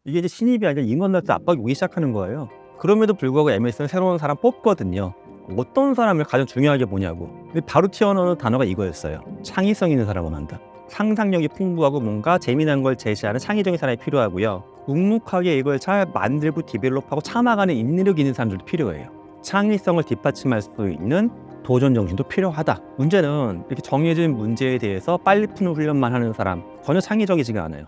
이게 이제 신입이 아니라 임원한테 압박이 오기 시작하는 거예요. 그럼에도 불구하고 MS는 새로운 사람 뽑거든요. 어떤 사람을 가장 중요하게 보냐고. 근데 바로 튀어나오는 단어가 이거였어요. 창의성 있는 사람을 한다. 상상력이 풍부하고 뭔가 재미난 걸 제시하는 창의적인 사람이 필요하고요. 묵묵하게 이걸 잘 만들고 디벨롭하고 참아가는 인내력 있는 사람들도 필요해요. 창의성을 뒷받침할 수 있는 도전 정신도 필요하다. 문제는 이렇게 정해진 문제에 대해서 빨리 푸는 훈련만 하는 사람, 전혀 창의적이지가 않아요.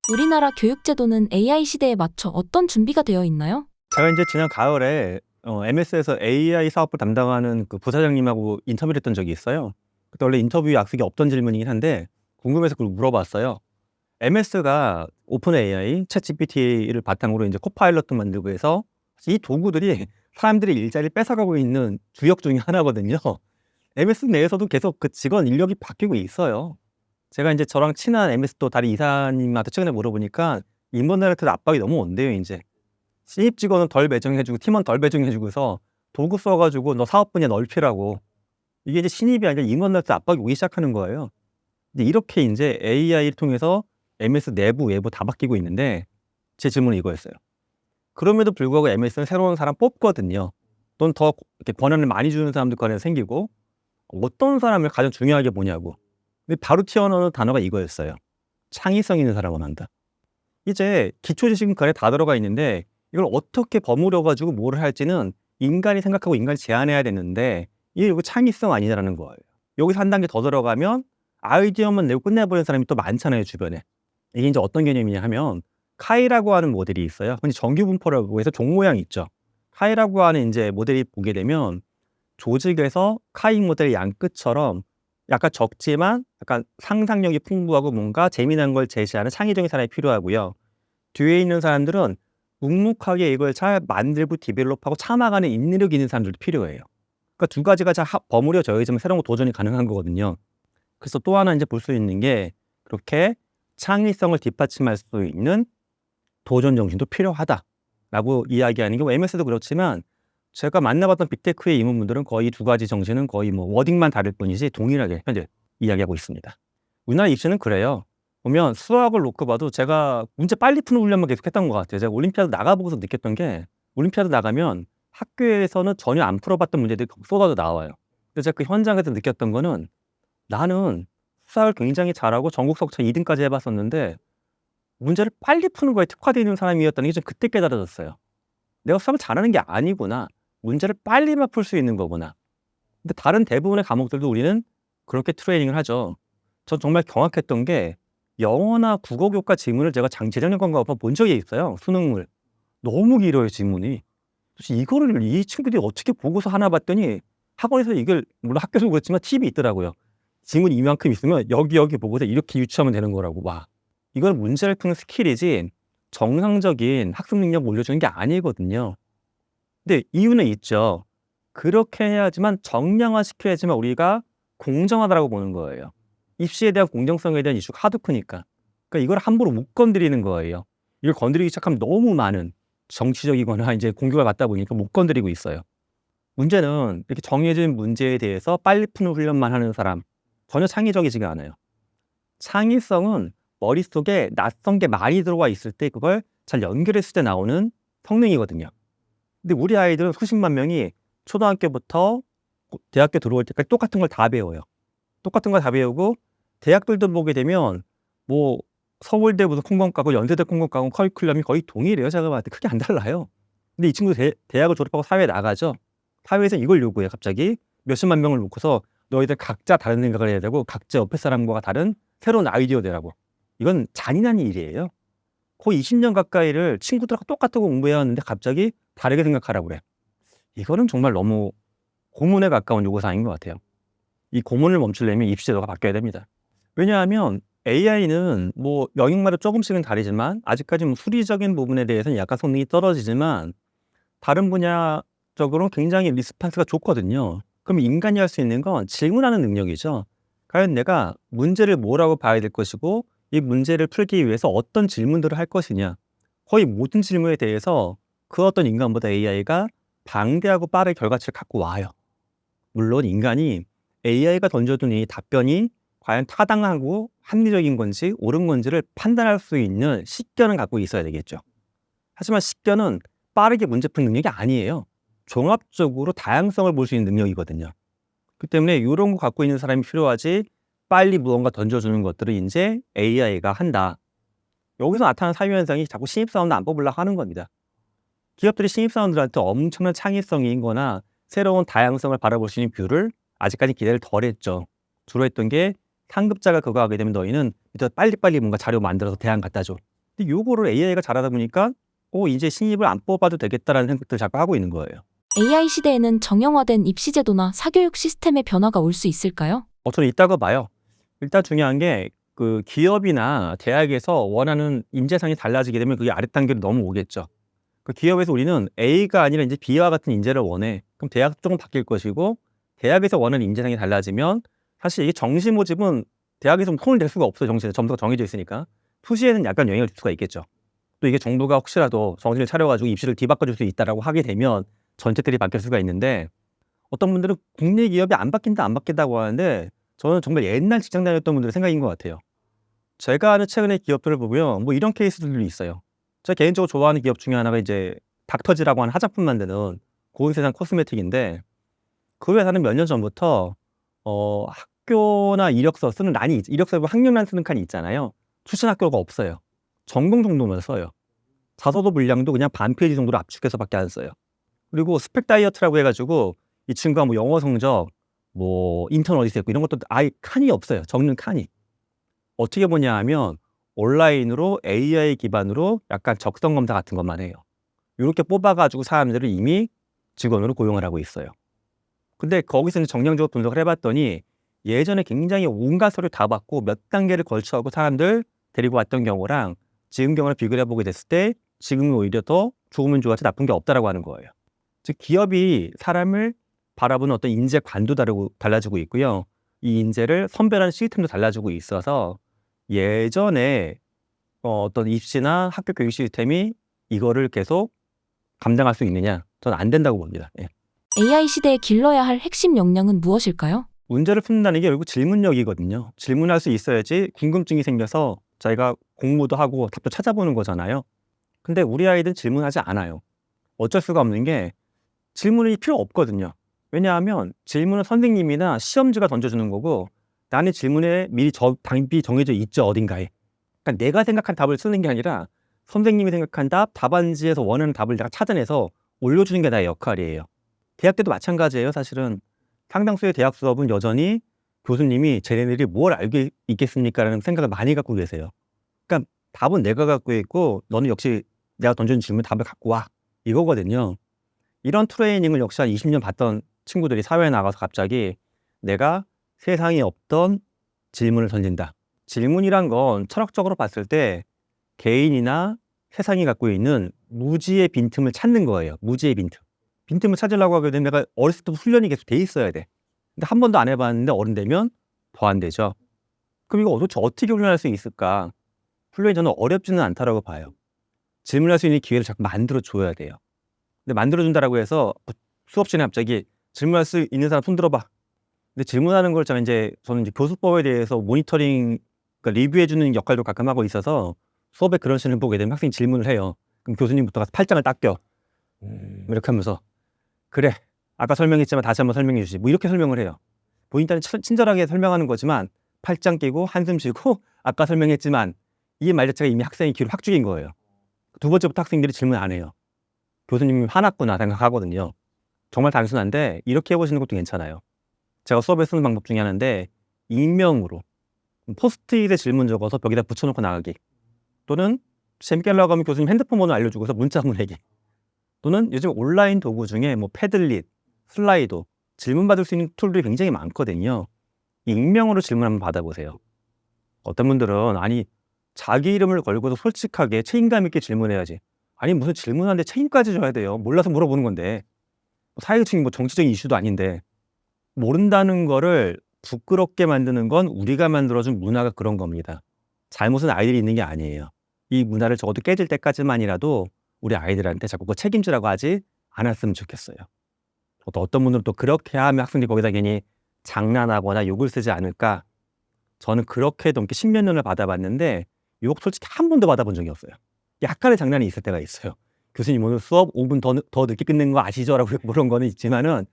우리나라 교육제도는 AI 시대에 맞춰 어떤 준비가 되어 있나요? 제가 이제 지난 가을에 MS에서 AI 사업을 담당하는 그 부사장님하고 인터뷰를 했던 적이 있어요. 그때 원래 인터뷰 약속이 없던 질문이긴 한데 궁금해서 그걸 물어봤어요. MS가 오픈 AI, 챗 GPT를 바탕으로 이제 코파일럿도 만들고 해서 이 도구들이 사람들의 일자리를 뺏어가고 있는 주역 중에 하나거든요. MS 내에서도 계속 그 직원 인력이 바뀌고 있어요. 제가 이제 저랑 친한 MS 또 다리 이사님한테 최근에 물어보니까 임원들한테 압박이 너무 온대요, 이제. 신입 직원은 덜 배정해주고 팀원 덜 배정해주고서 도구 써가지고 너 사업 분야 넓히라고. 이게 이제 신입이 아니라 임원들한테 압박이 오기 시작하는 거예요. 근데 이렇게 이제 AI를 통해서 MS 내부, 외부 다 바뀌고 있는데 제 질문은 이거였어요. 그럼에도 불구하고 MS는 새로운 사람 뽑거든요. 또는 더 이렇게 권한을 많이 주는 사람들 관해서 생기고 어떤 사람을 가장 중요하게 보냐고. 근데 바로 튀어나오는 단어가 이거였어요. 창의성 있는 사람을 한다. 이제 기초 지식은 그 안에 다 들어가 있는데 이걸 어떻게 버무려 가지고 뭐를 할지는 인간이 생각하고 인간이 제안해야 되는데 이게 창의성 아니냐라는 거예요. 여기서 한 단계 더 들어가면 아이디어만 내고 끝내버리는 사람이 또 많잖아요, 주변에. 이게 이제 어떤 개념이냐 하면 카이라고 하는 모델이 있어요. 근데 정규 분포라고 해서 종 모양이 있죠. 카이라고 하는 이제 모델이 보게 되면 조직에서 카이 모델의 양끝처럼 약간 적지만 약간 상상력이 풍부하고 뭔가 재미난 걸 제시하는 창의적인 사람이 필요하고요. 뒤에 있는 사람들은 묵묵하게 이걸 잘 만들고 디벨롭하고 참아가는 인내력 있는 사람들도 필요해요. 그러니까 두 가지가 잘 버무려져 있으면 새로운 도전이 가능한 거거든요. 그래서 또 하나 이제 볼 수 있는 게 그렇게 창의성을 뒷받침할 수 있는 도전 정신도 필요하다라고 이야기하는 게 MS도 그렇지만 제가 만나봤던 빅테크의 임원분들은 거의 두 가지 정신은 거의 뭐 워딩만 다를 뿐이지 동일하게 현재 이야기하고 있습니다. 우리나라 입시는 그래요. 보면 수학을 놓고 봐도 제가 문제 빨리 푸는 훈련만 계속했던 것 같아요. 제가 올림피아드 나가보고서 느꼈던 게 올림피아드 나가면 학교에서는 전혀 안 풀어봤던 문제들이 쏟아져 나와요. 근데 제가 그 현장에서 느꼈던 거는 나는 수학을 굉장히 잘하고 전국 석차 2등까지 해봤었는데 문제를 빨리 푸는 거에 특화되어 있는 사람이었다는 게 좀 그때 깨달아졌어요. 내가 수학을 잘하는 게 아니구나. 문제를 빨리만 풀 수 있는 거구나. 근데 다른 대부분의 과목들도 우리는 그렇게 트레이닝을 하죠. 전 정말 경악했던 게 영어나 국어 교과 지문을 제가 재작년인가 본 적이 있어요. 수능을. 너무 길어요, 지문이. 도대체 이거를 이 친구들이 어떻게 보고서 하나 봤더니 학원에서 이걸 물론 학교에서 그렇지만 팁이 있더라고요. 지문이 이만큼 있으면 여기 보고서 이렇게 유추하면 되는 거라고. 와. 이건 문제를 푸는 스킬이지 정상적인 학습 능력 올려주는 게 아니거든요. 근데 이유는 있죠. 그렇게 해야지만 정량화 시켜야지만 우리가 공정하다라고 보는 거예요. 입시에 대한 공정성에 대한 이슈가 하도 크니까. 그러니까 이걸 함부로 못 건드리는 거예요. 이걸 건드리기 시작하면 너무 많은 정치적이거나 이제 공격을 받다 보니까 못 건드리고 있어요. 문제는 이렇게 정해진 문제에 대해서 빨리 푸는 훈련만 하는 사람, 전혀 창의적이지가 않아요. 창의성은 머릿속에 낯선 게 많이 들어와 있을 때 그걸 잘 연결했을 때 나오는 성능이거든요. 근데 우리 아이들은 수십만 명이 초등학교부터 대학교 들어올 때까지 똑같은 걸 다 배워요. 똑같은 걸 다 배우고 대학들도 보게 되면 뭐 서울대 무슨 콩고과고 연세대 콩고과고 커리큘럼이 거의 동일해요. 제가 봤을 때 크게 안 달라요. 근데 이 친구들 대학을 졸업하고 사회에 나가죠. 사회에서 이걸 요구해요. 갑자기 몇십만 명을 놓고서 너희들 각자 다른 생각을 해야 되고 각자 옆에 사람과 다른 새로운 아이디어 내라고. 이건 잔인한 일이에요. 거의 20년 가까이를 친구들하고 똑같은 거 공부해야 하는데 갑자기 다르게 생각하라고 그래. 이거는 정말 너무 고문에 가까운 요구사항인 것 같아요. 이 고문을 멈추려면 입시 제도가 바뀌어야 됩니다. 왜냐하면 AI는 뭐 영역마다 조금씩은 다르지만 아직까지 뭐 수리적인 부분에 대해서는 약간 성능이 떨어지지만 다른 분야적으로 굉장히 리스판스가 좋거든요. 그럼 인간이 할 수 있는 건 질문하는 능력이죠. 과연 내가 문제를 뭐라고 봐야 될 것이고 이 문제를 풀기 위해서 어떤 질문들을 할 것이냐. 거의 모든 질문에 대해서 그 어떤 인간보다 AI가 방대하고 빠른 결과치를 갖고 와요. 물론 인간이 AI가 던져둔 이 답변이 과연 타당하고 합리적인 건지 옳은 건지를 판단할 수 있는 식견은 갖고 있어야 되겠죠. 하지만 식견은 빠르게 문제 푸는 능력이 아니에요. 종합적으로 다양성을 볼 수 있는 능력이거든요. 그 때문에 이런 거 갖고 있는 사람이 필요하지, 빨리 무언가 던져주는 것들을 이제 AI가 한다. 여기서 나타나는 사유현상이 자꾸 신입사원을 안 뽑으려고 하는 겁니다. 기업들이 신입사원들한테 엄청난 창의성인 거나 새로운 다양성을 바라볼 수 있는 뷰를 아직까지 기대를 덜 했죠. 주로 했던 게 상급자가 그거 하게 되면 너희는 일단 빨리빨리 뭔가 자료 만들어서 대안 갖다 줘. 근데 요거를 AI가 잘하다 보니까 이제 신입을 안 뽑아도 되겠다라는 생각들을 자꾸 하고 있는 거예요. AI 시대에는 정형화된 입시 제도나 사교육 시스템의 변화가 올 수 있을까요? 저는 있다고 봐요. 일단 중요한 게 그 기업이나 대학에서 원하는 인재상이 달라지게 되면 그게 아랫단계로 넘어오겠죠. 그 기업에서 우리는 A가 아니라 이제 B와 같은 인재를 원해. 그럼 대학도 조금 바뀔 것이고, 대학에서 원하는 인재상이 달라지면 사실 이게 정시 모집은 대학에서 손을 댈 수가 없어요. 정시는 점수가 정해져 있으니까. 투시에는 약간 영향을 줄 수가 있겠죠. 또 이게 정부가 혹시라도 정신을 차려가지고 입시를 뒤바꿔줄 수 있다라고 하게 되면 전체들이 바뀔 수가 있는데, 어떤 분들은 국내 기업이 안 바뀐다 안 바뀐다고 하는데 저는 정말 옛날 직장 다녔던 분들의 생각인 것 같아요. 제가 아는 최근의 기업들을 보면 뭐 이런 케이스들도 있어요. 제가 개인적으로 좋아하는 기업 중에 하나가 이제 닥터지라고 하는 화장품 만드는 고인세상 코스메틱인데, 그 회사는 몇 년 전부터 학교나 이력서 쓰는 란이 이력서에 보면 학력란 쓰는 칸이 있잖아요. 출신 학교가 없어요. 전공 정도만 써요. 자소서 분량도 그냥 반 페이지 정도로 압축해서밖에 안 써요. 그리고 스펙 다이어트라고 해가지고 이 친구가 뭐 영어 성적, 뭐 인턴 어디서 했고 이런 것도 아예 칸이 없어요. 적는 칸이. 어떻게 보냐 하면 온라인으로 AI 기반으로 약간 적성 검사 같은 것만 해요. 이렇게 뽑아가지고 사람들을 이미 직원으로 고용을 하고 있어요. 근데 거기서 이제 정량적으로 분석을 해봤더니 예전에 굉장히 온갖 서류 다 받고 몇 단계를 걸쳐하고 사람들 데리고 왔던 경우랑 지금 경우를 비교를 해보게 됐을 때 지금은 오히려 더 좋으면 좋았지 나쁜 게 없다라고 하는 거예요. 즉 기업이 사람을 바라보는 어떤 인재관도 달라지고 있고요. 이 인재를 선별하는 시스템도 달라지고 있어서 예전에 어떤 입시나 학교 교육 시스템이 이거를 계속 감당할 수 있느냐? 저는 안 된다고 봅니다. 예. AI 시대에 길러야 할 핵심 역량은 무엇일까요? 문제를 푼다는 게 결국 질문력이거든요. 질문할 수 있어야지 궁금증이 생겨서 자기가 공부도 하고 답도 찾아보는 거잖아요. 근데 우리 아이들은 질문하지 않아요. 어쩔 수가 없는 게 질문이 필요 없거든요. 왜냐하면 질문은 선생님이나 시험지가 던져주는 거고, 나는 질문에 미리 답이 정해져 있죠, 어딘가에. 그러니까 내가 생각한 답을 쓰는 게 아니라 선생님이 생각한 답안지에서 원하는 답을 내가 찾아내서 올려주는 게 나의 역할이에요. 대학 때도 마찬가지예요. 사실은 상당수의 대학 수업은 여전히 교수님이 쟤네들이 뭘 알고 있겠습니까? 라는 생각을 많이 갖고 계세요. 그러니까 답은 내가 갖고 있고 너는 역시 내가 던져준 질문 답을 갖고 와, 이거거든요. 이런 트레이닝을 역시 한 20년 받던 친구들이 사회에 나가서 갑자기 내가 세상에 없던 질문을 던진다. 질문이란 건 철학적으로 봤을 때 개인이나 세상이 갖고 있는 무지의 빈틈을 찾는 거예요. 무지의 빈틈. 빈틈을 찾으려고 하게 되면 내가 어렸을 때부터 훈련이 계속 돼 있어야 돼. 근데 한 번도 안 해봤는데 어른 되면 더 안 되죠. 그럼 이거 도대체 어떻게 훈련할 수 있을까? 훈련이 저는 어렵지는 않다라고 봐요. 질문할 수 있는 기회를 자꾸 만들어줘야 돼요. 근데 만들어준다라고 해서 수업 시간에 갑자기 질문할 수 있는 사람 손 들어봐. 근데 질문하는 걸 저는 이제 교수법에 대해서 모니터링, 그러니까 리뷰해주는 역할도 가끔 하고 있어서 수업에 그런 시간을 보게 되면 학생이 질문을 해요. 그럼 교수님부터 가서 팔짱을 닦여. 이렇게 하면서 그래, 아까 설명했지만 다시 한번 설명해 주시. 뭐 이렇게 설명을 해요. 본인한테 친절하게 설명하는 거지만 팔짱 끼고 한숨 쉬고 아까 설명했지만 이 말 자체가 이미 학생의 귀를 확 죽인 거예요. 두 번째부터 학생들이 질문 안 해요. 교수님이 화났구나 생각하거든요. 정말 단순한데 이렇게 해보시는 것도 괜찮아요. 제가 수업에 쓰는 방법 중에 하나인데 익명으로 포스트잇에 질문 적어서 벽에다 붙여놓고 나가기, 또는 재밌게 하려고 하면 교수님 핸드폰 번호 알려주고서 문자 보내기, 또는 요즘 온라인 도구 중에 뭐 패들릿, 슬라이도 질문 받을 수 있는 툴들이 굉장히 많거든요. 익명으로 질문 한번 받아보세요. 어떤 분들은 아니 자기 이름을 걸고도 솔직하게 책임감 있게 질문해야지. 아니 무슨 질문하는데 책임까지 져야 돼요. 몰라서 물어보는 건데. 사회적인 뭐 정치적인 이슈도 아닌데. 모른다는 거를 부끄럽게 만드는 건 우리가 만들어준 문화가 그런 겁니다. 잘못은 아이들이 있는 게 아니에요. 이 문화를 적어도 깨질 때까지만이라도 우리 아이들한테 자꾸 그 책임지라고 하지 않았으면 좋겠어요. 또 어떤 분들은 또 그렇게 하면 학생들이 거기다 괜히 장난하거나 욕을 쓰지 않을까. 저는 그렇게 넘게 10몇 년을 받아봤는데 욕 솔직히 한 번도 받아본 적이 없어요. 약간의 장난이 있을 때가 있어요. "교수님 오늘 수업 5분 더 늦게 끝낸 거 아시죠?" 라고 물은 거는 있지만은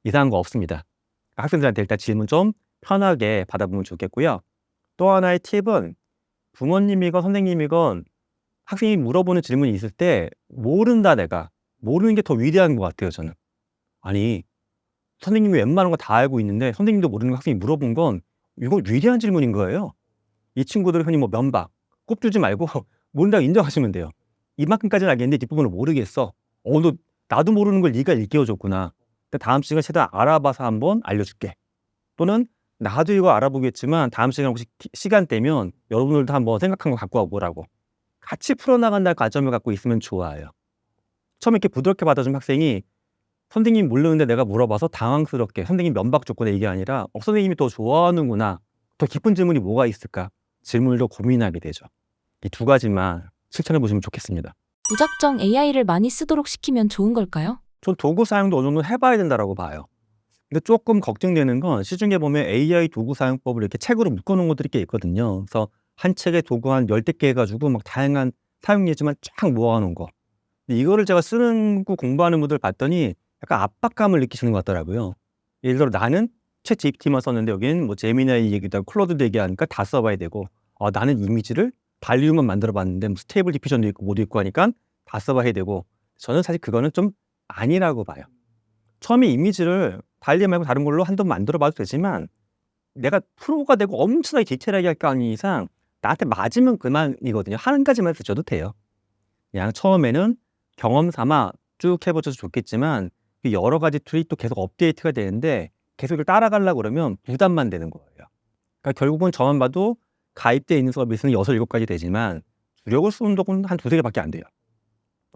이상한 거 없습니다. 학생들한테 일단 질문 좀 편하게 받아보면 좋겠고요. 또 하나의 팁은 부모님이건 선생님이건 학생이 물어보는 질문이 있을 때 "모른다 내가." 모르는 게 더 위대한 것 같아요 저는. 아니 선생님이 웬만한 거 다 알고 있는데 선생님도 모르는 거 학생이 물어본 건 이건 위대한 질문인 거예요. 이 친구들은 흔히 뭐 면박, 꼽주지 말고 모른다고 인정하시면 돼요. "이만큼까지는 알겠는데 뒷부분을 모르겠어." 너 나도 모르는 걸 네가 일깨워 줬구나. 근데 다음 시간에 최대한 알아봐서 한번 알려줄게." 또는 "나도 이거 알아보겠지만 다음 시간에 혹시 시간 되면 여러분들도 한번 생각한 거 갖고 와 보라고." 같이 풀어나간다는 관점을 갖고 있으면 좋아요. 처음에 이렇게 부드럽게 받아준 학생이 선생님이 모르는데 내가 물어봐서 당황스럽게 "선생님 면박 줬구나." 이게 아니라 선생님이 더 좋아하는구나. 더 깊은 질문이 뭐가 있을까?" 질문을 더 고민하게 되죠. 이 두 가지만 실천해 보시면 좋겠습니다. 무작정 AI를 많이 쓰도록 시키면 좋은 걸까요? 전 도구 사용도 어느 정도 해 봐야 된다라고 봐요. 근데 조금 걱정되는 건 시중에 보면 AI 도구 사용법을 이렇게 책으로 묶어 놓은 것들이 꽤 있거든요. 그래서 한 책에 도구 한 10대 개 해 가지고 막 다양한 사용 예지만 쫙 모아 놓은 거. 근데 이거를 제가 쓰는 거 공부하는 분들 봤더니 약간 압박감을 느끼시는 것 같더라고요. 예를 들어 나는 챗GPT만 썼는데 여기는 뭐 제미나이 얘기도 하고 클로드도 얘기하니까 다 써 봐야 되고 나는 이미지를 발리움만 만들어 봤는데 뭐 스테이블 디퓨전도 있고 뭐도 있고 하니까 다 써 봐야 되고 저는 사실 그거는 좀 아니라고 봐요. 처음에 이미지를 달리 말고 다른 걸로 한번 만들어 봐도 되지만 내가 프로가 되고 엄청나게 디테일하게 할 거 아닌 이상 나한테 맞으면 그만이거든요. 한 가지만 쓰셔도 돼요. 그냥 처음에는 경험 삼아 쭉 해 보셔도 좋겠지만 그 여러 가지 툴이 또 계속 업데이트가 되는데 계속 이걸 따라가려고 그러면 부담만 되는 거예요. 그러니까 결국은 저만 봐도 가입돼 있는 서비스는 6-7 가지 되지만 주력을 쓰는 dok은 한 2-3 개밖에 안 돼요.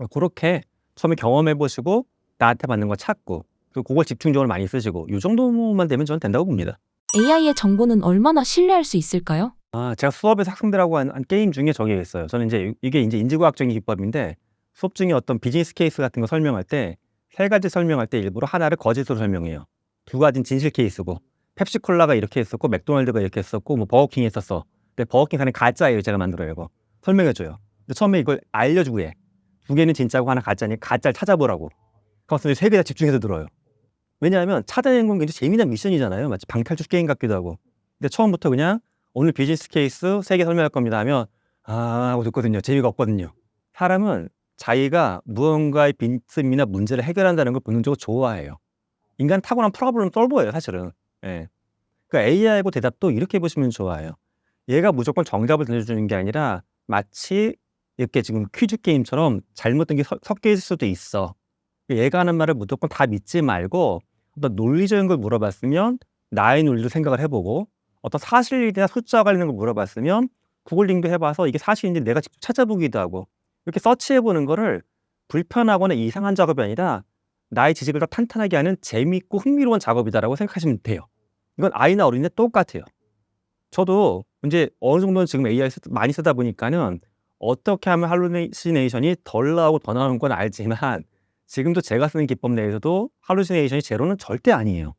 고렇게 처음에 경험해 보시고 나한테 맞는 거 찾고 그리고 그걸 집중적으로 많이 쓰시고 요 정도만 되면 저는 된다고 봅니다. AI의 정보는 얼마나 신뢰할 수 있을까요? 제가 수업에서 학생들하고 한 게임 중에 저게 있어요. 저는 이제 이게 인제 인지과학적인 기법인데 수업 중에 어떤 비즈니스 케이스 같은 거 설명할 때 3 가지 설명할 때 일부러 하나를 거짓으로 설명해요. 2 가지는 진실 케이스고 펩시콜라가 이렇게 했었고 맥도날드가 이렇게 했었고 뭐 버거킹이 했었어. 근데 버거킹 안에 가짜예요. 제가 만들어요 이거. 설명해 줘요. 근데 처음에 이걸 알려주고 해. 2 개는 진짜고 하나 가짜니 가짜를 찾아보라고. 그럼 3 개 다 집중해서 들어요. 왜냐하면 찾아내는 건 굉장히 재미난 미션이잖아요. 마치 방탈출 게임 같기도 하고. 근데 처음부터 그냥 "오늘 비즈니스 케이스 3개 설명할 겁니다." 하면 하고 듣거든요. 재미가 없거든요. 사람은 자기가 무언가의 빈틈이나 문제를 해결한다는 걸 본능적으로 좋아해요. 인간은 타고난 프로블럼 솔버예요 사실은. 예. 그러니까 AI하고 대답도 이렇게 보시면 좋아요. 얘가 무조건 정답을 던져주는 게 아니라 마치 이렇게 지금 퀴즈 게임처럼 잘못된 게 섞여 있을 수도 있어. 얘가 하는 말을 무조건 다 믿지 말고 어떤 논리적인 걸 물어봤으면 나의 논리로 생각을 해 보고 어떤 사실이나 숫자와 관련된 걸 물어봤으면 구글링도 해 봐서 이게 사실인지 내가 직접 찾아보기도 하고 이렇게 서치해 보는 거를 불편하거나 이상한 작업이 아니라 나의 지식을 더 탄탄하게 하는 재미있고 흥미로운 작업이다라고 생각하시면 돼요. 이건 아이나 어린이나 똑같아요. 저도 인제 어느 정도는 지금 AI 많이 쓰다 보니까는 어떻게 하면 할루시네이션이 덜 나오고 더 나오는 건 알지만 지금도 제가 쓰는 기법 내에서도 할루시네이션이 제로는 절대 아니에요.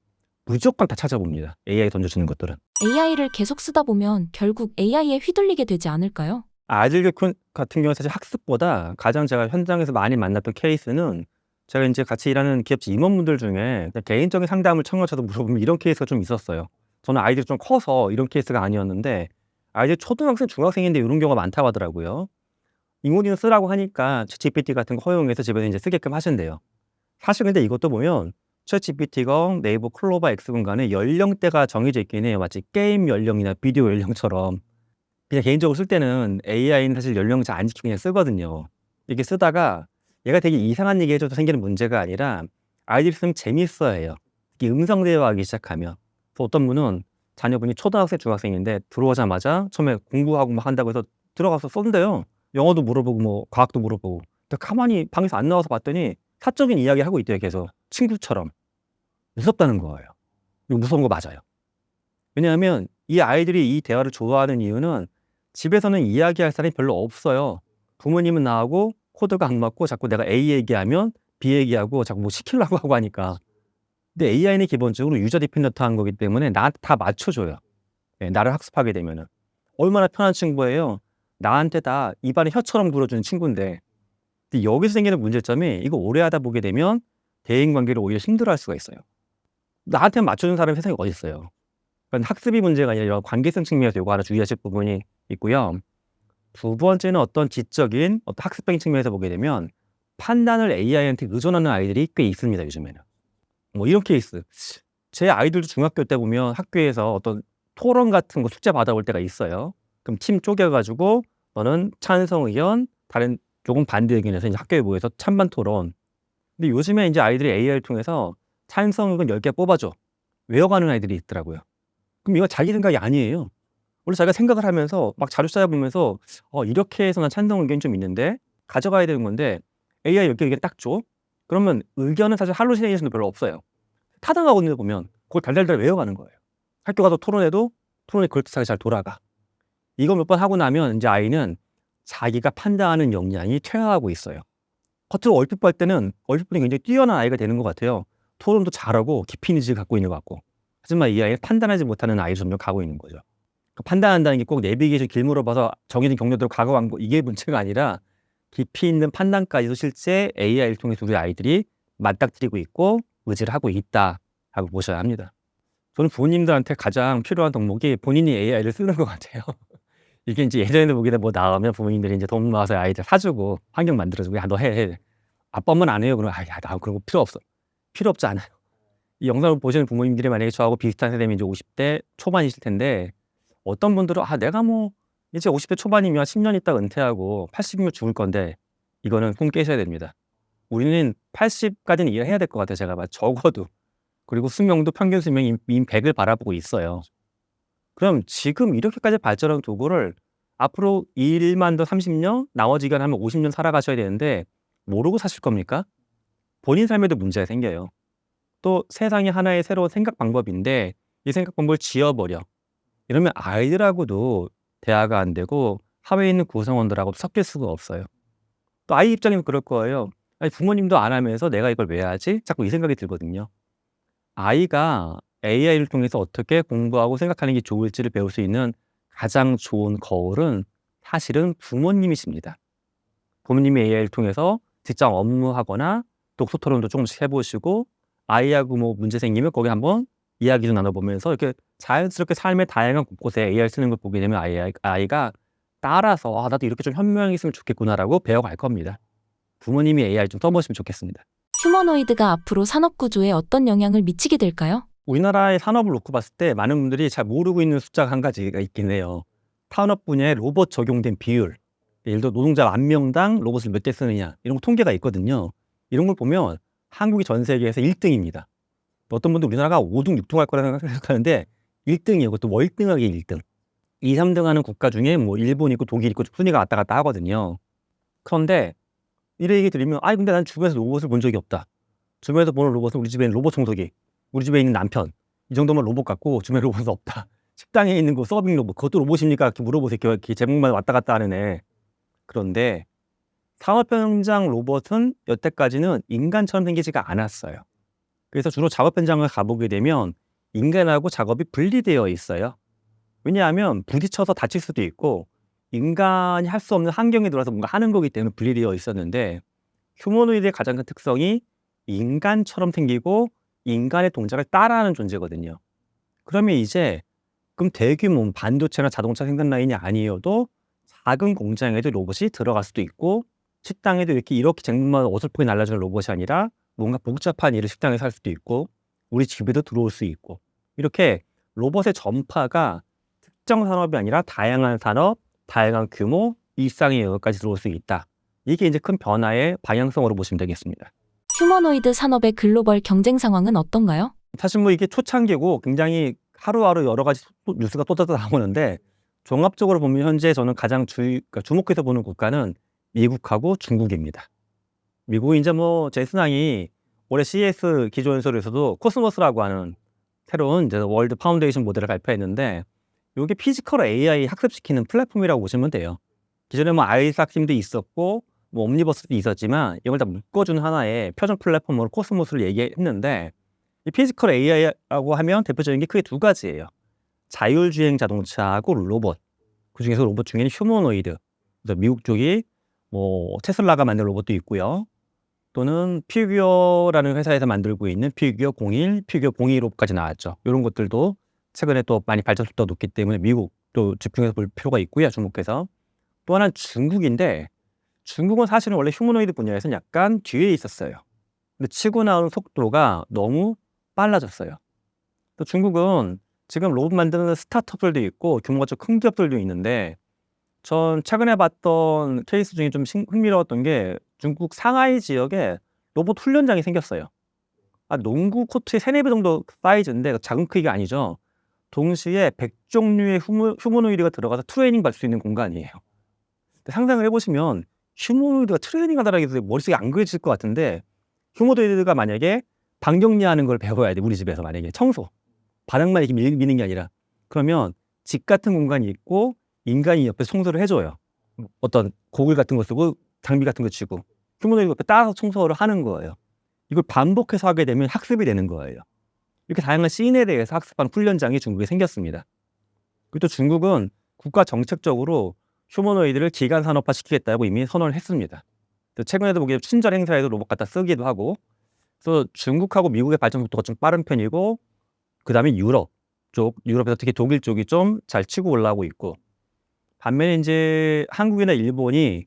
무조건 다 찾아봅니다. AI 던져주는 것들은. AI를 계속 쓰다 보면 결국 AI에 휘둘리게 되지 않을까요? 아이들 교육 같은 경우는 사실 학습보다 가장 제가 현장에서 많이 만났던 케이스는 제가 인제 같이 일하는 기업체 임원분들 중에 그냥 개인적인 상담을 청약해서 물어보면 이런 케이스가 좀 있었어요. 저는 아이들이 좀 커서 이런 케이스가 아니었는데 아이들이 초등학생, 중학생인데 요런 경우가 많다고 하더라고요. 잉어리는 쓰라고 하니까 챗GPT 같은 거 허용해서 집에서 인제 쓰게끔 하신대요. 사실 근데 이것도 보면 챗GPT건 네이버 클로바 X건 간에 연령대가 정해져 있긴 해요. 마치 게임 연령이나 비디오 연령처럼. 그냥 개인적으로 쓸 때는 AI는 사실 연령을 잘 안 지키고 그냥 쓰거든요. 이렇게 쓰다가 얘가 되게 이상한 얘기 해 줘서 생기는 문제가 아니라 아이들이 쓰면 재미있어해요. 특히 음성 대화하기 시작하면. 그래서 어떤 분은 자녀분이 초등학생, 중학생인데 들어오자마자 처음에 공부하고 막 한다고 해서 들어가서 쏜대요. 영어도 물어보고 뭐 과학도 물어보고. 근데 가만히 방에서 안 나와서 봤더니 사적인 이야기하고 있대요 계속. 친구처럼. 무섭다는 거예요. 이거 무서운 거 맞아요. 왜냐하면 이 아이들이 이 대화를 좋아하는 이유는 집에서는 이야기할 사람이 별로 없어요. 부모님은 나하고 코드가 안 맞고 자꾸 내가 A 얘기하면 B 얘기하고 자꾸 뭐 시키려고 하고 하니까. 근데 AI는 기본적으로 유저 디펜던트한 거기 때문에 나한테 다 맞춰 줘요. 나를 학습하게 되면은 얼마나 편한 친구예요. 나한테 다 입안에 혀처럼 굴어주는 친구인데, 근데 여기서 생기는 문제점이 이거 오래 하다 보게 되면 대인 관계를 오히려 힘들어할 수가 있어요. 나한테 맞춰주는 사람이 세상에 어디 있어요. 그러니까 학습이 문제가 아니라 이런 관계성 측면에서 요거 하나 주의하실 부분이 있고요. 두 번째는 어떤 지적인 어떤 학습적인 측면에서 보게 되면 판단을 AI한테 의존하는 아이들이 꽤 있습니다, 요즘에는. 뭐 이런 케이스. 제 아이들도 중학교 때 보면 학교에서 어떤 토론 같은 거 숙제 받아올 때가 있어요. 그럼 팀 쪼개가지고 너는 찬성 의견, 다른 조금 반대 의견에서 이제 학교에 모여서 찬반 토론. 근데 요즘에 이제 아이들이 AI를 통해서 찬성 의견 10개 뽑아줘. 외워가는 아이들이 있더라고요. 그럼 이거 자기 생각이 아니에요. 원래 자기가 생각을 하면서 막 자료 찾아보면서 이렇게 해서 난 찬성 의견이 좀 있는데 가져가야 되는 건데 AI 10개 의견 딱 줘. 그러면 의견은 사실 할루시네이션도 별로 없어요. 타당하고 있는 거 보면 그걸 달달달 외워가는 거예요. 학교 가서 토론해도 토론이 그럴듯하게 잘 돌아가. 이거 몇 번 하고 나면 이제 아이는 자기가 판단하는 역량이 퇴화하고 있어요. 겉으로 얼핏 볼 때는 얼핏 보니 굉장히 뛰어난 아이가 되는 것 같아요. 토론도 잘하고 깊이 있는 지식을 갖고 있는 것 같고. 하지만 이 아이는 판단하지 못하는 아이로 점점 가고 있는 거죠. 그러니까 판단한다는 게 꼭 내비게이션 길 물어봐서 정해진 경로대로 가고 거 이게 문제가 아니라 깊이 있는 판단까지도 실제 AI를 통해서 우리 아이들이 맞닥뜨리고 있고 의지를 하고 있다라고 보셔야 합니다. 저는 부모님들한테 가장 필요한 덕목이 본인이 AI를 쓰는 것 같아요. 이게 이제 예전에는 보기에 뭐 나오면 부모님들이 이제 돈 모아서 아이들 사주고 환경 만들어주고 야 너 해. 아빠 엄마는 안 해요. 그러면 나 그런 거 필요 없어. 필요 없지 않아요. 이 영상을 보시는 부모님들이 만약에 저하고 비슷한 세대면 이제 50대 초반이실 텐데 어떤 분들은 내가 뭐 이제 50대 초반이면 10년 있다가 은퇴하고 80이면 죽을 건데 이거는 꿈 깨셔야 됩니다. 우리는 80까지는 일해야 될 것 같아요. 제가 봐 적어도. 그리고 수명도 평균 수명이 이미 100을 바라보고 있어요. 그럼 지금 이렇게까지 발전한 도구를 앞으로 일만 더 30년, 나머지 기간 하면 50년 살아가셔야 되는데 모르고 사실 겁니까? 본인 삶에도 문제가 생겨요. 또 세상이 하나의 새로운 생각 방법인데 이 생각 방법을 지워버려. 이러면 아이들하고도 대화가 안 되고 사회에 있는 구성원들하고도 섞일 수가 없어요. 또 아이 입장에는 그럴 거예요. 아니 부모님도 안 하면서 내가 이걸 왜 하지? 자꾸 이 생각이 들거든요. 아이가 AI를 통해서 어떻게 공부하고 생각하는 게 좋을지를 배울 수 있는 가장 좋은 거울은 사실은 부모님이십니다. 부모님이 AI를 통해서 직장 업무하거나 독서 토론도 조금씩 해보시고 아이하고 뭐 문제 생기면 거기 한번 이야기 좀 나눠보면서 이렇게 자연스럽게 삶의 다양한 곳곳에 AI를 쓰는 걸 보게 되면 아이가 따라서 나도 이렇게 좀 현명했으면 좋겠구나라고 배워갈 겁니다. 부모님이 AI 좀 써보시면 좋겠습니다. 휴머노이드가 앞으로 산업 구조에 어떤 영향을 미치게 될까요? 우리나라의 산업을 놓고 봤을 때 많은 분들이 잘 모르고 있는 숫자가 한 가지가 있긴 해요. 산업 분야에 로봇 적용된 비율. 예를 들어 노동자 1000명당 로봇을 몇 대 쓰느냐 이런 거 통계가 있거든요. 이런 걸 보면 한국이 전 세계에서 1등입니다. 어떤 분들 우리나라가 5등, 6등 할 거라고 생각하는데 1등이에요. 그것도 월등하게 1등. 2, 3등 하는 국가 중에 뭐 일본 있고 독일 있고 순위가 왔다 갔다 하거든요. 그런데 이런 얘기 들으면 근데 난 주변에서 로봇을 본 적이 없다. 주변에서 보는 로봇은 우리 집에 있는 로봇 청소기, 우리 집에 있는 남편 이 정도면 로봇 같고 주변에 로봇은 없다. 식당에 있는 거 서빙 로봇 그것도 로봇입니까? 이렇게 물어보세요. 이렇게 제목만 왔다 갔다 하는 애. 그런데 산업 현장 로봇은 여태까지는 인간처럼 생기지가 않았어요. 그래서 주로 작업 현장을 가보게 되면 인간하고 작업이 분리되어 있어요. 왜냐하면 부딪혀서 다칠 수도 있고 인간이 할 수 없는 환경에 들어와서 뭔가 하는 거기 때문에 분리되어 있었는데 휴머노이드의 가장 큰 특성이 인간처럼 생기고 인간의 동작을 따라하는 존재거든요. 그러면 이제 그럼 대규모 반도체나 자동차 생산 라인이 아니어도 작은 공장에도 로봇이 들어갈 수도 있고 식당에도 이렇게 쟁반 어설프게 날라주는 로봇이 아니라 뭔가 복잡한 일을 식당에서 할 수도 있고 우리 집에도 들어올 수 있고 이렇게 로봇의 전파가 특정 산업이 아니라 다양한 산업, 다양한 규모, 일상의 영역까지 들어올 수 있다. 이게 이제 큰 변화의 방향성으로 보시면 되겠습니다. 휴머노이드 산업의 글로벌 경쟁 상황은 어떤가요? 사실 뭐 이게 초창기고 굉장히 하루하루 여러 가지 뉴스가 쏟아져 나오는데 종합적으로 보면 현재 저는 가장 그러니까 주목해서 보는 국가는 미국하고 중국입니다. 미국이 이제 뭐 제스낭이 올해 CES 기조연설에서도 코스모스라고 하는 새로운 이제 월드 파운데이션 모델을 발표했는데 이게 피지컬 AI 학습시키는 플랫폼이라고 보시면 돼요. 기존에 뭐 아이삭심도 있었고 뭐 옴니버스도 있었지만 이걸 다 묶어주는 하나의 표준 플랫폼으로 코스모스를 얘기했는데 이 피지컬 AI라고 하면 대표적인 게 크게 두 가지예요. 자율주행 자동차하고 로봇. 그중에서 로봇 중에는 휴머노이드. 그래서 미국 쪽이 뭐 테슬라가 만든 로봇도 있고요. 또는 피규어라는 회사에서 만들고 있는 피규어 01, 피규어 02 로봇까지 나왔죠. 이런 것들도 최근에 또 많이 발전 속도가 높기 때문에 미국도 집중해서 볼 필요가 있고요. 주목해서. 또 하나는 중국인데 중국은 사실은 원래 휴머노이드 분야에서는 약간 뒤에 있었어요. 근데 치고 나오는 속도가 너무 빨라졌어요. 또 중국은 지금 로봇 만드는 스타트업들도 있고 규모가 좀 큰 기업들도 있는데 전 최근에 봤던 케이스 중에 좀 흥미로웠던 게 중국 상하이 지역에 로봇 훈련장이 생겼어요. 농구 코트의 3-4배 정도 사이즈인데 작은 크기가 아니죠. 동시에 100종류의 휴머노이드가 들어가서 트레이닝 받을 수 있는 공간이에요. 상상을 해보시면 휴머노이드가 트레이닝 하다라는 게 머릿속에 안 그려질 것 같은데 휴머노이드가 만약에 방 정리하는 걸 배워야 돼. 우리 집에서 만약에 청소. 바닥만 이렇게 미는 게 아니라 그러면 집 같은 공간이 있고 인간이 옆에서 청소를 해줘요. 어떤 고글 같은 거 쓰고 장비 같은 거 치고 휴머노이드 옆에 따라서 청소를 하는 거예요. 이걸 반복해서 하게 되면 학습이 되는 거예요. 이렇게 다양한 씬에 대해서 학습하는 훈련장이 중국에 생겼습니다. 그리고 또 중국은 국가 정책적으로 휴머노이드를 기간 산업화 시키겠다고 이미 선언을 했습니다. 최근에도 보기에 친절 행사에도 로봇 갖다 쓰기도 하고, 그래서 중국하고 미국의 발전 속도가 좀 빠른 편이고, 그 다음에 유럽에서 특히 독일 쪽이 좀 잘 치고 올라오고 있고, 반면에 이제 한국이나 일본이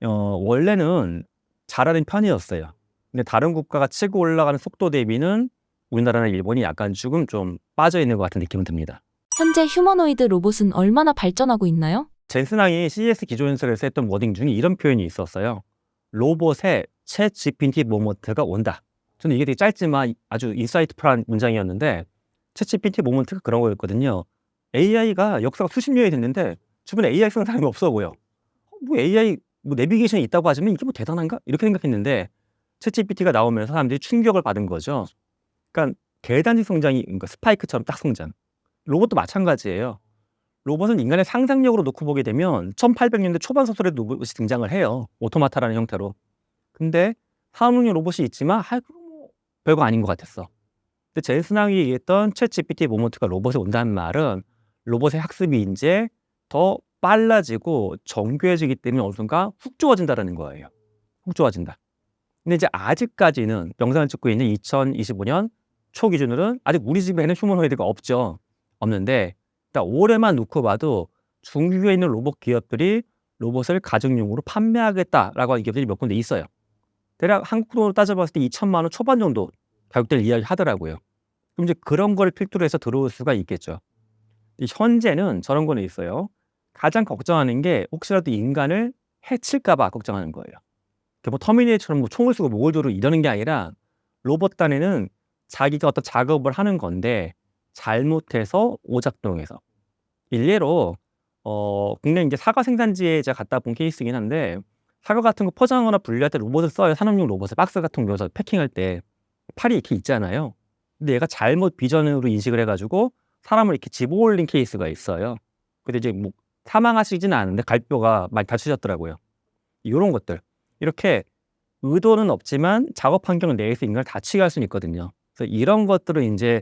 원래는 잘하는 편이었어요. 근데 다른 국가가 치고 올라가는 속도 대비는 우리나라나 일본이 약간 조금 좀 빠져 있는 것 같은 느낌은 듭니다. 현재 휴머노이드 로봇은 얼마나 발전하고 있나요? 젠슨왕이 CES 기조연설에서 했던 워딩 중에 이런 표현이 있었어요. 로봇에 챗 GPT 모먼트가 온다. 저는 이게 되게 짧지만 아주 인사이트풀한 문장이었는데 챗 GPT 모먼트가 그런 거였거든요. AI가 역사가 수십 년이 됐는데 주변에 AI 쓰는 사람이 없어 보여. 뭐 AI 뭐 내비게이션이 있다고 하지만 이게 뭐 대단한가? 이렇게 생각했는데 챗 GPT가 나오면서 사람들이 충격을 받은 거죠. 그러니까 계단식 성장이 그러니까 스파이크처럼 딱 성장. 로봇도 마찬가지예요. 로봇은 인간의 상상력으로 놓고 보게 되면 1800년대 초반 소설에 로봇이 등장을 해요. 오토마타라는 형태로. 근데 산업용 로봇이 있지만 뭐 별거 아닌 것 같았어. 근데 젠슨왕이 얘기했던 챗 GPT 모먼트가 로봇에 온다는 말은 로봇의 학습이 이제 더 빨라지고 정교해지기 때문에 어느 순간 훅 좋아진다는 거예요. 훅 좋아진다. 근데 이제 아직까지는 영상을 찍고 있는 2025년 초 기준으로는 아직 우리 집에는 휴머노이드가 없는데 일단 올해만 놓고 봐도 중국에 있는 로봇 기업들이 로봇을 가정용으로 판매하겠다라고 하는 기업들이 몇 군데 있어요. 대략 한국 돈으로 따져봤을 때 2천만 원 초반 정도 가격대를 이야기 하더라고요. 그럼 이제 그런 걸 필두로 해서 들어올 수가 있겠죠. 현재는 저런 거는 있어요. 가장 걱정하는 게 혹시라도 인간을 해칠까 봐 걱정하는 거예요. 뭐 터미네이터처럼 뭐 총을 쏘고 목을 조르고 이러는 게 아니라 로봇 단에는 자기가 어떤 작업을 하는 건데 잘못해서 오작동해서 일례로 국내 이제 사과 생산지에 제가 갔다 본 케이스이긴 한데 사과 같은 거 포장하거나 분리할 때 로봇을 써요. 산업용 로봇을 박스 같은 거 넣어서 패킹할 때 팔이 이렇게 있잖아요. 근데 얘가 잘못 비전으로 인식을 해가지고 사람을 이렇게 집어올린 케이스가 있어요. 근데 이제 뭐 사망하시지는 않은데 갈뼈가 많이 다치셨더라고요. 이런 것들 이렇게 의도는 없지만 작업 환경 내에서 인간을 다치게 할 수는 있거든요. 그래서 이런 것들을 이제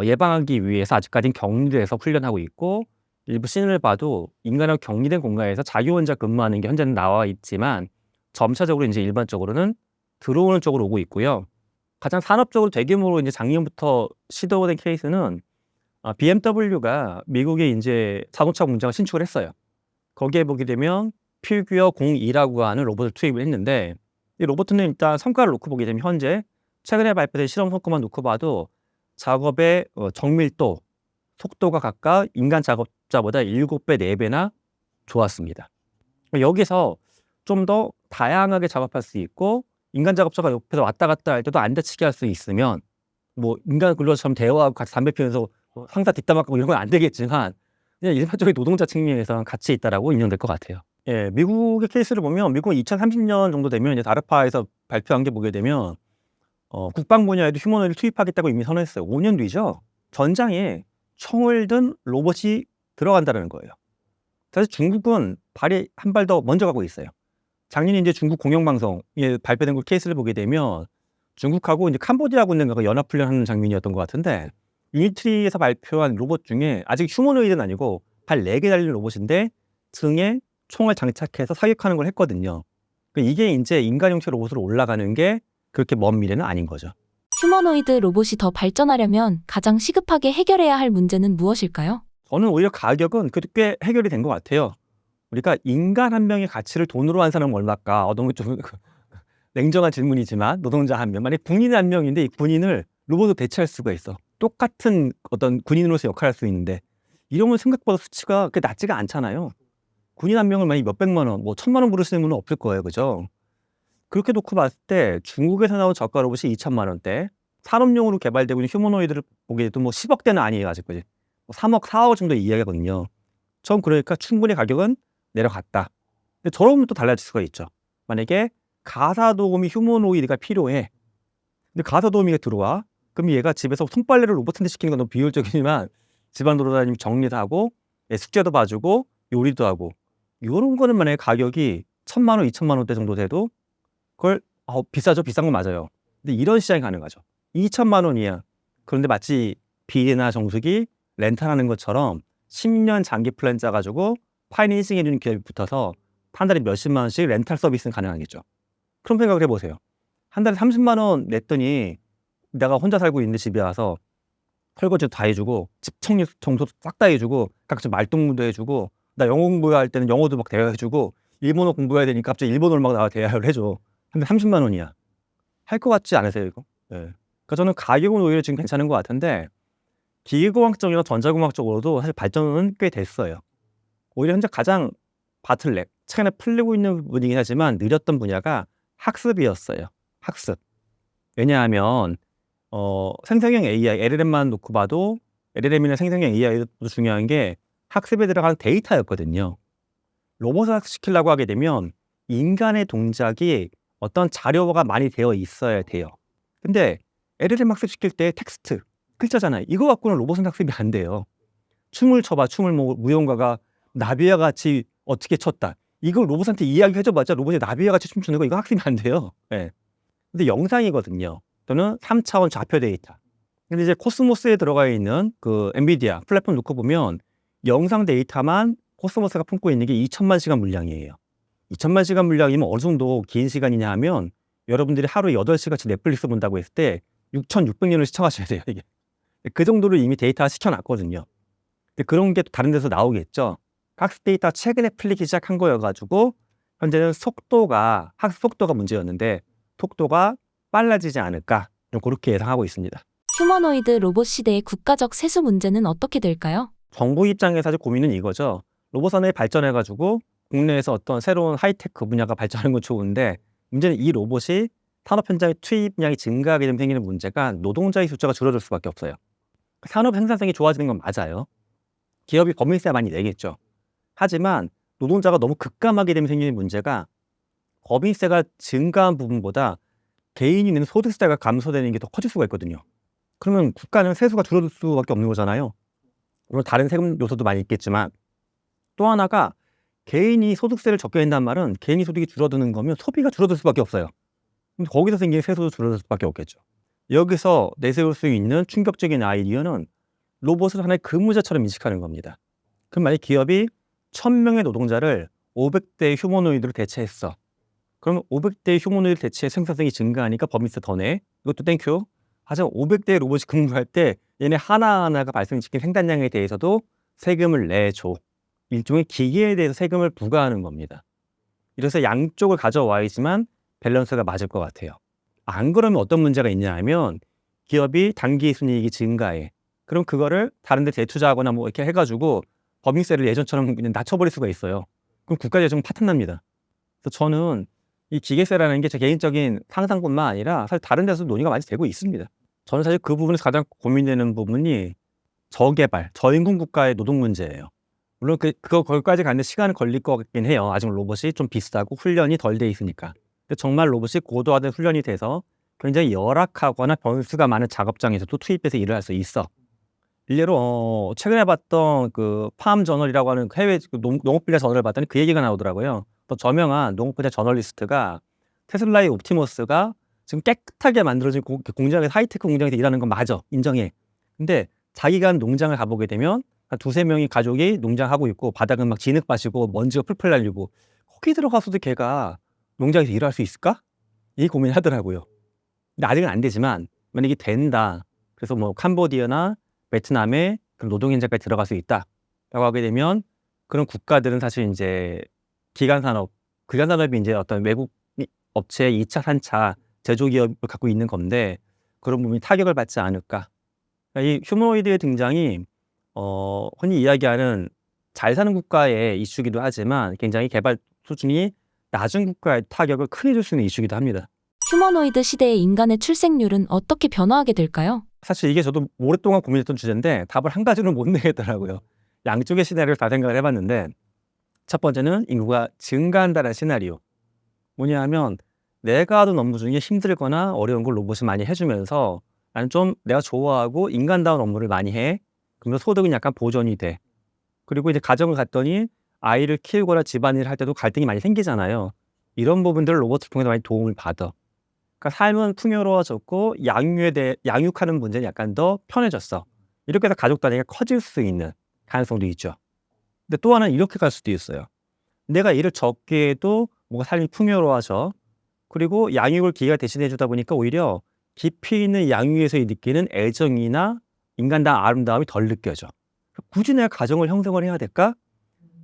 예방하기 위해서 아직까지는 격리돼서 훈련하고 있고 일부 씬을 봐도 인간하고 격리된 공간에서 자기 혼자 근무하는 게 현재는 나와 있지만 점차적으로 이제 일반적으로는 들어오는 쪽으로 오고 있고요. 가장 산업적으로 대규모로 이제 작년부터 시도된 케이스는 BMW가 미국에 이제 자동차 공장을 신축을 했어요. 거기에 보게 되면 피규어 02라고 하는 로봇을 투입을 했는데 이 로봇은 일단 성과를 놓고 보게 되면 현재 최근에 발표된 실험 성과만 놓고 봐도 작업의 정밀도, 속도가 각각 인간 작업자보다 7배, 4배나 좋았습니다. 여기서 좀 더 다양하게 작업할 수 있고 인간 작업자가 옆에서 왔다 갔다 할 때도 안 다치게 할 수 있으면 뭐 인간 근로자처럼 대화하고 같이 담배 피우면서 상사 뒷담화 까고 이런 건 안 되겠지만 그냥 일반적인 노동자 측면에서는 가치 있다라고 인정될 것 같아요. 예, 미국의 케이스를 보면 미국은 2030년 정도 되면 이제 다르파에서 발표한 게 보게 되면 국방 분야에도 휴머노이드를 투입하겠다고 이미 선언했어요. 5년 뒤죠. 전장에 총을 든 로봇이 들어간다는 거예요. 사실 중국은 발이 한 발 더 먼저 가고 있어요. 작년에 이제 중국 공영방송에 발표된 그 케이스를 보게 되면 중국하고 이제 캄보디아 군대가 연합훈련하는 장면이었던 것 같은데 유니트리에서 발표한 로봇 중에 아직 휴머노이드는 아니고 발 4개 달린 로봇인데 등에 총을 장착해서 사격하는 걸 했거든요. 이게 이제 인간 형태 로봇으로 올라가는 게 그렇게 먼 미래는 아닌 거죠. 휴머노이드 로봇이 더 발전하려면 가장 시급하게 해결해야 할 문제는 무엇일까요? 저는 오히려 가격은 그래도 꽤 해결이 된 것 같아요. 우리가 인간 한 명의 가치를 돈으로 환산하면 얼마일까? 너무 좀 냉정한 질문이지만 노동자 한 명, 만약 군인 한 명인데 이 군인을 로봇으로 대체할 수가 있어. 똑같은 어떤 군인으로서 역할을 할 수 있는데 이러면 생각보다 수치가 그렇게 낮지가 않잖아요. 군인 한 명을 만약 몇백만 원, 뭐 1,000만 원 부르시는 분은 없을 거예요. 그죠? 그렇게 놓고 봤을 때 중국에서 나온 저가 로봇이 2천만 원대, 산업용으로 개발되고 있는 휴머노이드를 보게 돼도 뭐 10억대는 아니에요. 아직까지. 3억, 4억 정도 이야기거든요. 전 그러니까 충분히 가격은 내려갔다. 근데 저러면 또 달라질 수가 있죠. 만약에 가사도우미 휴머노이드가 필요해. 근데 가사도우미가 들어와. 그럼 얘가 집에서 손빨래를 로봇한테 시키는 건 너무 비효율적이지만 집안 돌아다니면 정리도 하고 숙제도 봐주고 요리도 하고 이런 거는 만약에 가격이 1,000만 원, 2천만 원대 정도 돼도 그걸 비싸죠. 비싼 건 맞아요. 근데 이런 시장이 가능하죠. 2천만 원이야. 그런데 마치 비리나 정수기 렌탈하는 것처럼 10년 장기 플랜 짜가지고 파이낸싱 해주는 기업이 붙어서 한 달에 몇십만 원씩 렌탈 서비스는 가능하겠죠. 그런 생각을 해보세요. 한 달에 30만 원 냈더니 내가 혼자 살고 있는데 집에 와서 설거지도 다 해주고 집 청소도 싹 다 해주고 각종 말동무도 해주고 나 영어 공부할 때는 영어도 막 대화해주고 일본어 공부해야 되니까 갑자기 일본어를 막 나와 대화를 해줘. 근데 30만 원이야. 할 것 같지 않으세요 이거? 네. 그러니까 저는 가격은 오히려 지금 괜찮은 것 같은데 기계공학적이나 전자공학적으로도 사실 발전은 꽤 됐어요. 오히려 현재 가장 바틀렉, 최근에 풀리고 있는 분이긴 하지만 느렸던 분야가 학습이었어요. 학습. 왜냐하면 생성형 AI, LLM만 놓고 봐도 LLM이나 생성형 AI도 중요한 게 학습에 들어가는 데이터였거든요. 로봇을 학습시키려고 하게 되면 인간의 동작이 어떤 자료가 많이 되어 있어야 돼요. 근데 LLM 학습시킬 때 텍스트, 글자잖아요. 이거 갖고는 로봇은 학습이 안 돼요. 춤을 춰봐. 춤을 뭐 무용가가 나비와 같이 어떻게 췄다. 이걸 로봇한테 이야기해줘봤자 로봇이 나비와 같이 춤추는 거 이거 학습이 안 돼요. 네. 근데 영상이거든요. 또는 3차원 좌표 데이터. 근데 이제 코스모스에 들어가 있는 그 엔비디아 플랫폼 놓고 보면 영상 데이터만 코스모스가 품고 있는 게 2천만 시간 물량이에요. 2천만 시간 물량이면 어느 정도 긴 시간이냐 하면 여러분들이 하루에 8시간치 넷플릭스 본다고 했을 때 6,600년을 시청하셔야 돼요. 이게. 그 정도로 이미 데이터화 시켜놨거든요. 근데 그런 게 또 다른 데서 나오겠죠. 학습 데이터 최근에 풀리기 시작한 거여가지고 현재는 학습 속도가 문제였는데 속도가 빨라지지 않을까 좀 그렇게 예상하고 있습니다. 휴머노이드 로봇 시대의 국가적 세수 문제는 어떻게 될까요? 정부 입장에서 아주 고민은 이거죠. 로봇 산업이 발전해가지고 국내에서 어떤 새로운 하이테크 분야가 발전하는 건 좋은데 문제는 이 로봇이 산업 현장의 투입량이 증가하게 되면 생기는 문제가 노동자의 숫자가 줄어들 수밖에 없어요. 산업 생산성이 좋아지는 건 맞아요. 기업이 법인세 많이 내겠죠. 하지만 노동자가 너무 급감하게 되면 생기는 문제가 법인세가 증가한 부분보다 개인이 내는 소득세가 감소되는 게 더 커질 수가 있거든요. 그러면 국가는 세수가 줄어들 수밖에 없는 거잖아요. 물론 다른 세금 요소도 많이 있겠지만 또 하나가 개인이 소득세를 적게 낸다는 말은 개인이 소득이 줄어드는 거면 소비가 줄어들 수밖에 없어요. 그럼 거기서 생기는 세수도 줄어들 수밖에 없겠죠. 여기서 내세울 수 있는 충격적인 아이디어는 로봇을 하나의 근무자처럼 인식하는 겁니다. 그럼 만약 기업이 1,000명의 노동자를 500대의 휴머노이드로 대체했어. 그럼 500대의 휴머노이드 대체의 생산성이 증가하니까 법인세 더 내. 이것도 땡큐. 하지만 500대의 로봇이 근무할 때 얘네 하나하나가 발생시킨 생산량에 대해서도 세금을 내줘. 일종의 기계에 대해서 세금을 부과하는 겁니다. 이래서 양쪽을 가져와야지만 밸런스가 맞을 것 같아요. 안 그러면 어떤 문제가 있냐 하면 기업이 단기 순이익이 증가해. 그럼 그거를 다른 데 재투자하거나 뭐 이렇게 해가지고 법인세를 예전처럼 그냥 낮춰버릴 수가 있어요. 그럼 국가 재정 파탄납니다. 그래서 저는 이 기계세라는 게 제 개인적인 상상뿐만 아니라 사실 다른 데서도 논의가 많이 되고 있습니다. 저는 사실 그 부분에서 가장 고민되는 부분이 저개발, 저인구 국가의 노동 문제예요. 물론 거기까지 가는데 시간은 걸릴 것 같긴 해요. 아직 로봇이 좀 비싸고 훈련이 덜 돼 있으니까. 근데 정말 로봇이 고도화된 훈련이 돼서 굉장히 열악하거나 변수가 많은 작업장에서도 투입해서 일을 할 수 있어. 일례로 최근에 봤던 그 팜 저널이라고 하는 해외 농업 분야 저널을 봤더니 그 얘기가 나오더라고요. 또 저명한 농업 분야 저널리스트가 테슬라의 옵티머스가 지금 깨끗하게 만들어진 공장에서 하이테크 공장에서 일하는 건 맞아. 인정해. 근데 자기가 한 농장을 가보게 되면 한 두세 명이 가족이 농장하고 있고 바닥은 막 진흙 빠지고 먼지가 풀풀 날리고 거기 들어가서도 걔가 농장에서 일할 수 있을까? 이 고민을 하더라고요. 근데 아직은 안 되지만 만약에 된다. 그래서 뭐 캄보디아나 베트남에 그런 노동 현장까지 들어갈 수 있다라고 하게 되면 그런 국가들은 사실 이제 기간 산업이 이제 어떤 외국 업체의 2차, 3차 제조 기업을 갖고 있는 건데 그런 부분이 타격을 받지 않을까. 그러니까 이 휴머노이드의 등장이 흔히 이야기하는 잘 사는 국가의 이슈기도 하지만 굉장히 개발 수준이 낮은 국가의 타격을 크게 줄 수 있는 이슈기도 합니다. 휴머노이드 시대의 인간의 출생률은 어떻게 변화하게 될까요? 사실 이게 저도 오랫동안 고민했던 주제인데 답을 한 가지로 못 내겠더라고요. 양쪽의 시나리오를 다 생각을 해봤는데 첫 번째는 인구가 증가한다는 시나리오. 뭐냐 하면 내가 하던 업무 중에 힘들거나 어려운 걸 로봇이 많이 해주면서 나는 좀 내가 좋아하고 인간다운 업무를 많이 해. 그러면 소득은 약간 보존이 돼. 그리고 이제 가정을 갖더니 아이를 키우거나 집안일을 할 때도 갈등이 많이 생기잖아요. 이런 부분들을 로봇을 통해서 많이 도움을 받아. 그러니까 삶은 풍요로워졌고 양육하는 문제는 약간 더 편해졌어. 이렇게 해서 가족 단위가 커질 수 있는 가능성도 있죠. 근데 또 하나는 이렇게 갈 수도 있어요. 내가 일을 적게 해도 뭔가 삶이 풍요로워져. 그리고 양육을 기회가 대신해 주다 보니까 오히려 깊이 있는 양육에서 느끼는 애정이나 인간다운 아름다움이 덜 느껴져. 굳이 내가 가정을 형성을 해야 될까?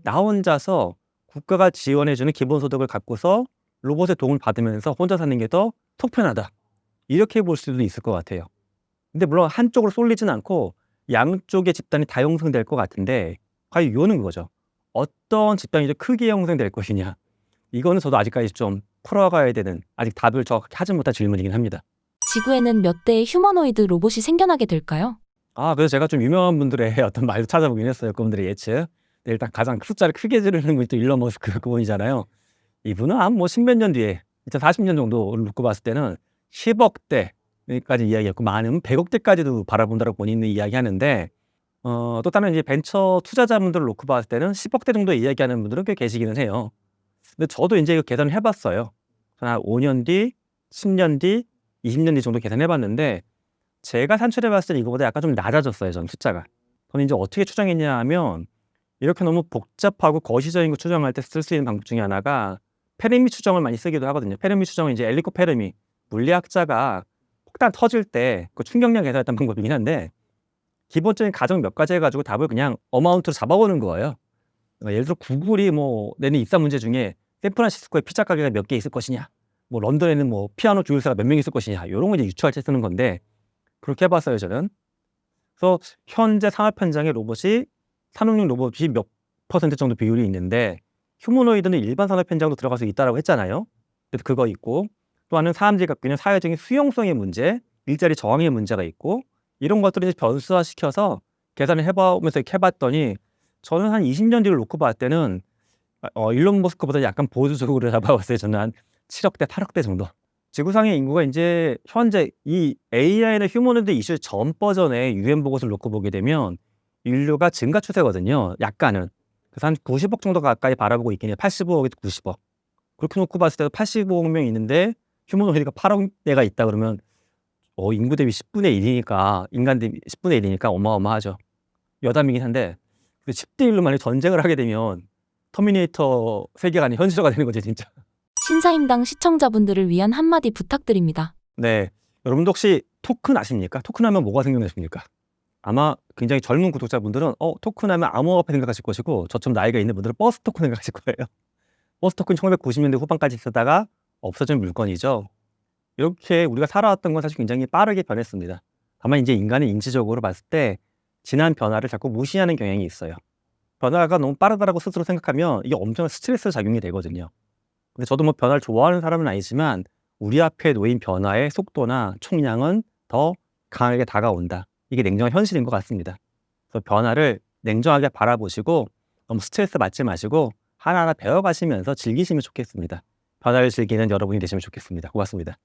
나 혼자서 국가가 지원해주는 기본소득을 갖고서 로봇의 도움을 받으면서 혼자 사는 게 더 속편하다. 이렇게 볼 수도 있을 것 같아요. 근데 물론 한쪽으로 쏠리진 않고 양쪽의 집단이 다 형성될 것 같은데 과연 이거는 그거죠. 어떤 집단이 더 크게 형성될 것이냐. 이거는 저도 아직까지 좀 풀어가야 되는 아직 답을 정확히 하지 못한 질문이긴 합니다. 지구에는 몇 대의 휴머노이드 로봇이 생겨나게 될까요? 그래서 제가 좀 유명한 분들의 어떤 말도 찾아보긴 했어요. 그분들의 예측. 일단 가장 숫자를 크게 지르는 분이 또 일론 머스크 그분이잖아요. 이분은 한 뭐 십몇 년 뒤에 2040년 정도를 놓고 봤을 때는 10억 대까지 이야기했고 많으면 100억 대까지도 바라본다고 본인은 이야기하는데 또 다른 이제 벤처 투자자분들을 놓고 봤을 때는 10억 대 정도 이야기하는 분들은 꽤 계시기는 해요. 근데 저도 이제 이거 계산을 해봤어요. 한 5년 뒤, 10년 뒤, 20년 뒤 정도 계산해봤는데 제가 산출해봤을 때 이거보다 약간 좀 낮아졌어요. 전 숫자가. 저는 이제 어떻게 추정했냐 하면 이렇게 너무 복잡하고 거시적인 거 추정할 때 쓸 수 있는 방법 중에 하나가 페르미 추정을 많이 쓰기도 하거든요. 페르미 추정은 이제 엘리코 페르미 물리학자가 폭탄 터질 때 그 충격량 계산했던 방법이긴 한데 기본적인 가정 몇 가지 해가지고 답을 그냥 어마운트로 잡아오는 거예요. 예를 들어 구글이 뭐 내는 입사 문제 중에 샌프란시스코에 피자 가게가 몇 개 있을 것이냐, 뭐 런던에는 뭐 피아노 주율사가 몇 명 있을 것이냐, 이런 거 이제 유추할 때 쓰는 건데 그렇게 해봤어요 저는. 그래서 현재 산업 현장에 산업용 로봇이 몇 퍼센트 정도 비율이 있는데 휴머노이드는 일반 산업 현장도 들어갈 수 있다라고 했잖아요. 그래서 그거 있고 또 하나는 사람들이 갖고 있는 사회적인 수용성의 문제, 일자리 저항의 문제가 있고 이런 것들을 이제 변수화시켜서 계산을 해보면서 이렇게 해봤더니 저는 한 20년 뒤를 놓고 봤을 때는 일론 머스크보다 약간 보수적으로 잡아봤어요. 저는 한 7억 대, 8억 대 정도. 지구상의 인구가 이제 현재 이 AI나 휴머노이드 이슈 전 버전의 유엔 보고서를 놓고 보게 되면 인류가 증가 추세거든요. 약간은. 그래서 한 90억 정도 가까이 바라보고 있긴 해요. 85억에서 90억. 그렇게 놓고 봤을 때도 85억 명 있는데 휴머노이드가 8억 대가 있다 그러면 인구 대비 10분의 1이니까 인간 대비 10분의 1이니까 어마어마하죠. 여담이긴 한데 10대 1로 만약 전쟁을 하게 되면 터미네이터 세계관이 현실화가 되는 거죠 진짜. 신사임당 시청자분들을 위한 한마디 부탁드립니다. 네, 여러분도 혹시 토큰 아십니까? 토큰 하면 뭐가 생각나십니까? 아마 굉장히 젊은 구독자분들은 토큰 하면 암호화폐 생각하실 것이고 저처럼 나이가 있는 분들은 버스 토큰 생각하실 거예요. 버스 토큰 1990년대 후반까지 쓰다가 없어진 물건이죠. 이렇게 우리가 살아왔던 건 사실 굉장히 빠르게 변했습니다. 다만 이제 인간은 인지적으로 봤을 때 지난 변화를 자꾸 무시하는 경향이 있어요. 변화가 너무 빠르다라고 스스로 생각하면 이게 엄청난 스트레스 작용이 되거든요. 근데 저도 뭐 변화를 좋아하는 사람은 아니지만 우리 앞에 놓인 변화의 속도나 총량은 더 강하게 다가온다. 이게 냉정한 현실인 것 같습니다. 그래서 변화를 냉정하게 바라보시고 너무 스트레스 받지 마시고 하나하나 배워가시면서 즐기시면 좋겠습니다. 변화를 즐기는 여러분이 되시면 좋겠습니다. 고맙습니다.